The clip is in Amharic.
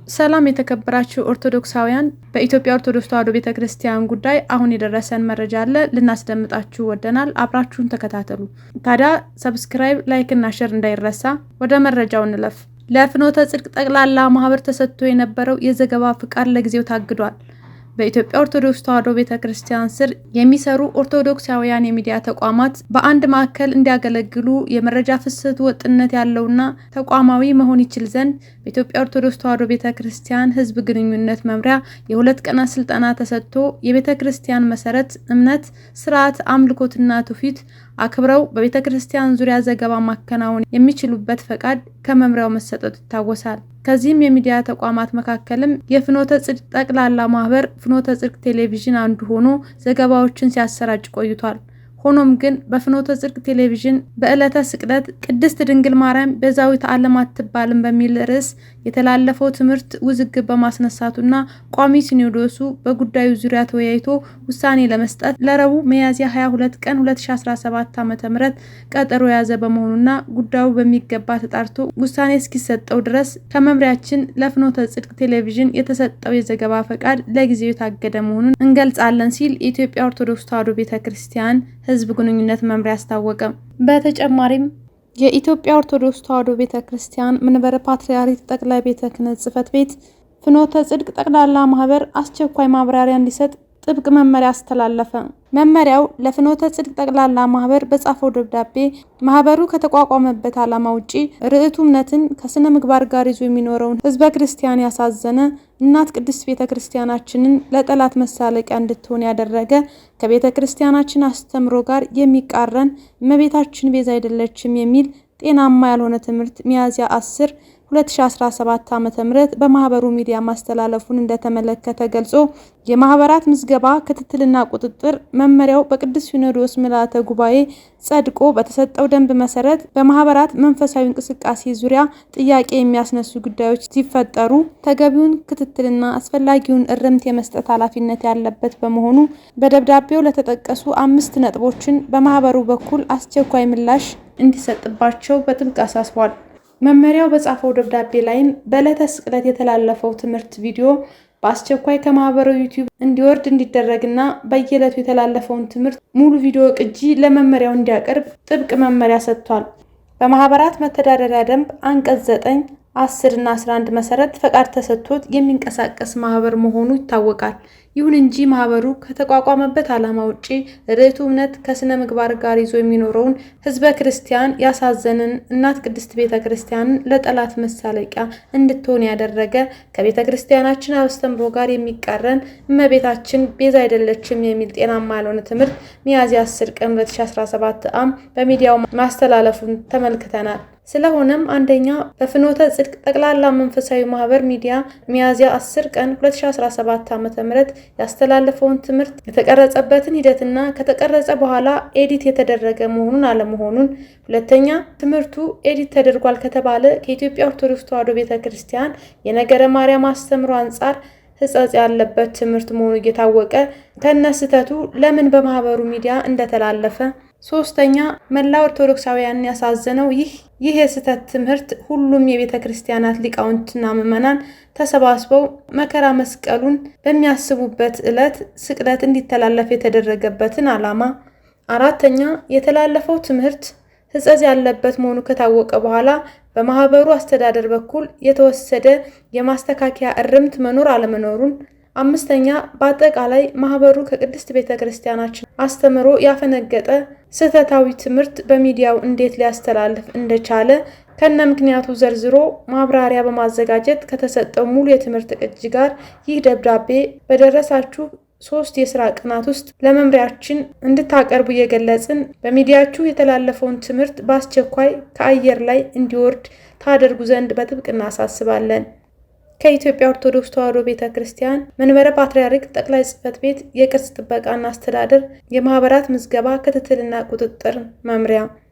ሰላም የተከበራችሁ ኦርቶዶክሳውያን በኢትዮጵያ ኦርቶዶክስ ተዋሕዶ ቤተክርስቲያን ጉዳይ አሁን የደረሰን መረጃ አለ ልናስደምጣችሁ ወደናል። አብራችሁን ተከታተሉ። ታዲያ ሰብስክራይብ፣ ላይክ እና ሼር እንዳይረሳ። ወደ መረጃው እንለፍ። ለፍኖተ ጽድቅ ጠቅላላ ማህበር ተሰጥቶ የነበረው የዘገባ ፍቃድ ለጊዜው ታግዷል። በኢትዮጵያ ኦርቶዶክስ ተዋሕዶ ቤተክርስቲያን ስር የሚሰሩ ኦርቶዶክሳውያን የሚዲያ ተቋማት በአንድ ማዕከል እንዲያገለግሉ የመረጃ ፍሰቱ ወጥነት ያለውና ተቋማዊ መሆን ይችል ዘንድ በኢትዮጵያ ኦርቶዶክስ ተዋሕዶ ቤተክርስቲያን ሕዝብ ግንኙነት መምሪያ የ2 ቀናት ስልጠና ተሰጥቶ የቤተክርስቲያን መሰረት፣ እምነት፣ ስርዓት፣ አምልኮትና ትውፊት አክብረው በቤተክርስቲያን ዙሪያ ዘገባ ማከናወን የሚችሉበት ፈቃድ ከመምሪያው መሰጠቱ ይታወሳል። ከዚህም የሚዲያ ተቋማት መካከልም የፍኖተ ጽድቅ ጠቅላላ ማህበር ፍኖተ ጽድቅ ቴሌቪዥን አንዱ ሆኖ ዘገባዎችን ሲያሰራጭ ቆይቷል። ሆኖም ግን በፍኖተ ጽድቅ ቴሌቪዥን በዕለተ ስቅለት ቅድስት ድንግል ማርያም ቤዛዊተ ዓለም አትባልም በሚል ርዕስ የተላለፈው ትምህርት ውዝግብ በማስነሳቱና ቋሚ ሲኖዶሱ በጉዳዩ ዙሪያ ተወያይቶ ውሳኔ ለመስጠት ለረቡዕ ሚያዝያ 22 ቀን 2017 ዓ.ም ቀጠሮ የያዘ በመሆኑና ጉዳዩ በሚገባ ተጣርቶ ውሳኔ እስኪሰጠው ድረስ ከመምሪያችን ለፍኖተ ጽድቅ ቴሌቪዥን የተሰጠው የዘገባ ፈቃድ ለጊዜው የታገደ መሆኑን እንገልጻለን ሲል የኢትዮጵያ ኦርቶዶክስ ተዋሕዶ ቤተክርስቲያን ሕዝብ ግንኙነት መምሪያ አስታወቀ። በተጨማሪም የኢትዮጵያ ኦርቶዶክስ ተዋሕዶ ቤተክርስቲያን መንበረ ፓትርያርክ ጠቅላይ ቤተ ክህነት ጽሕፈት ቤት ፍኖተ ጽድቅ ጠቅላላ ማህበር አስቸኳይ ማብራሪያ እንዲሰጥ ጥብቅ መመሪያ አስተላለፈ። መመሪያው ለፍኖተ ጽድቅ ጠቅላላ ማህበር በጻፈው ደብዳቤ ማህበሩ ከተቋቋመበት ዓላማ ውጪ ርዕቱ እምነትን ከስነ ምግባር ጋር ይዞ የሚኖረውን ሕዝበ ክርስቲያን ያሳዘነ እናት ቅድስት ቤተክርስቲያናችንን ለጠላት መሳለቂያ እንድትሆን ያደረገ ከቤተ ክርስቲያናችን አስተምሮ ጋር የሚቃረን እመቤታችን ቤዛ አይደለችም የሚል ጤናማ ያልሆነ ትምህርት ሚያዝያ 10 2017 ዓ.ም በማህበሩ ሚዲያ ማስተላለፉን እንደተመለከተ ገልጾ የማህበራት ምዝገባ ክትትልና ቁጥጥር መመሪያው በቅዱስ ሲኖዶስ ምልዓተ ጉባኤ ጸድቆ በተሰጠው ደንብ መሰረት በማህበራት መንፈሳዊ እንቅስቃሴ ዙሪያ ጥያቄ የሚያስነሱ ጉዳዮች ሲፈጠሩ ተገቢውን ክትትልና አስፈላጊውን እርምት የመስጠት ኃላፊነት ያለበት በመሆኑ በደብዳቤው ለተጠቀሱ 5 ነጥቦችን በማህበሩ በኩል አስቸኳይ ምላሽ እንዲሰጥባቸው በጥብቅ አሳስቧል። መመሪያው በጻፈው ደብዳቤ ላይም በዕለተ ስቅለት የተላለፈው ትምህርት ቪዲዮ በአስቸኳይ ከማህበሩ ዩቲዩብ እንዲወርድ እንዲደረግና በየዕለቱ የተላለፈውን ትምህርት ሙሉ ቪዲዮ ቅጂ ለመመሪያው እንዲያቀርብ ጥብቅ መመሪያ ሰጥቷል። በማህበራት መተዳደሪያ ደንብ አንቀጽ 9፣ 10 እና 11 መሰረት ፈቃድ ተሰጥቶት የሚንቀሳቀስ ማህበር መሆኑ ይታወቃል። ይሁን እንጂ ማህበሩ ከተቋቋመበት ዓላማ ውጪ ርዕቱ እምነት ከስነ ምግባር ጋር ይዞ የሚኖረውን ሕዝበ ክርስቲያን ያሳዘንን እናት ቅድስት ቤተክርስቲያንን ለጠላት መሳለቂያ እንድትሆን ያደረገ ከቤተ ክርስቲያናችን አስተምሮ ጋር የሚቃረን እመቤታችን ቤዛ አይደለችም የሚል ጤናማ ያልሆነ ትምህርት ሚያዝያ 10 ቀን 2017 ዓ.ም በሚዲያው ማስተላለፉን ተመልክተናል። ስለሆነም አንደኛ በፍኖተ ጽድቅ ጠቅላላ መንፈሳዊ ማህበር ሚዲያ ሚያዝያ 10 ቀን 2017 ዓ.ም ያስተላለፈውን ትምህርት የተቀረጸበትን ሂደትና ከተቀረጸ በኋላ ኤዲት የተደረገ መሆኑን አለመሆኑን፣ ሁለተኛ ትምህርቱ ኤዲት ተደርጓል ከተባለ ከኢትዮጵያ ኦርቶዶክስ ተዋሕዶ ቤተክርስቲያን የነገረ ማርያም አስተምሮ አንጻር ሕጸጽ ያለበት ትምህርት መሆኑ እየታወቀ ከነስተቱ ለምን በማህበሩ ሚዲያ እንደተላለፈ፣ ሶስተኛ መላ ኦርቶዶክሳውያንን ያሳዘነው ይህ የስህተት ትምህርት ሁሉም የቤተ ክርስቲያናት ሊቃውንትና ምዕመናን ተሰባስበው መከራ መስቀሉን በሚያስቡበት ዕለት ስቅለት እንዲተላለፍ የተደረገበትን ዓላማ፣ አራተኛ የተላለፈው ትምህርት ሕጸጽ ያለበት መሆኑ ከታወቀ በኋላ በማህበሩ አስተዳደር በኩል የተወሰደ የማስተካከያ እርምት መኖር አለመኖሩን፣ አምስተኛ በአጠቃላይ ማህበሩ ከቅድስት ቤተክርስቲያናችን አስተምሮ ያፈነገጠ ስህተታዊ ትምህርት በሚዲያው እንዴት ሊያስተላልፍ እንደቻለ ከነ ምክንያቱ ዘርዝሮ ማብራሪያ በማዘጋጀት ከተሰጠው ሙሉ የትምህርት ቅጂ ጋር ይህ ደብዳቤ በደረሳችሁ 3 የሥራ ቀናት ውስጥ ለመምሪያችን እንድታቀርቡ እየገለጽን በሚዲያችሁ የተላለፈውን ትምህርት በአስቸኳይ ከአየር ላይ እንዲወርድ ታደርጉ ዘንድ በጥብቅ እናሳስባለን። ከኢትዮጵያ ኦርቶዶክስ ተዋሕዶ ቤተክርስቲያን መንበረ ፓትርያርክ ጠቅላይ ጽሕፈት ቤት የቅርስ ጥበቃና አስተዳደር የማህበራት ምዝገባ ክትትልና ቁጥጥር መምሪያ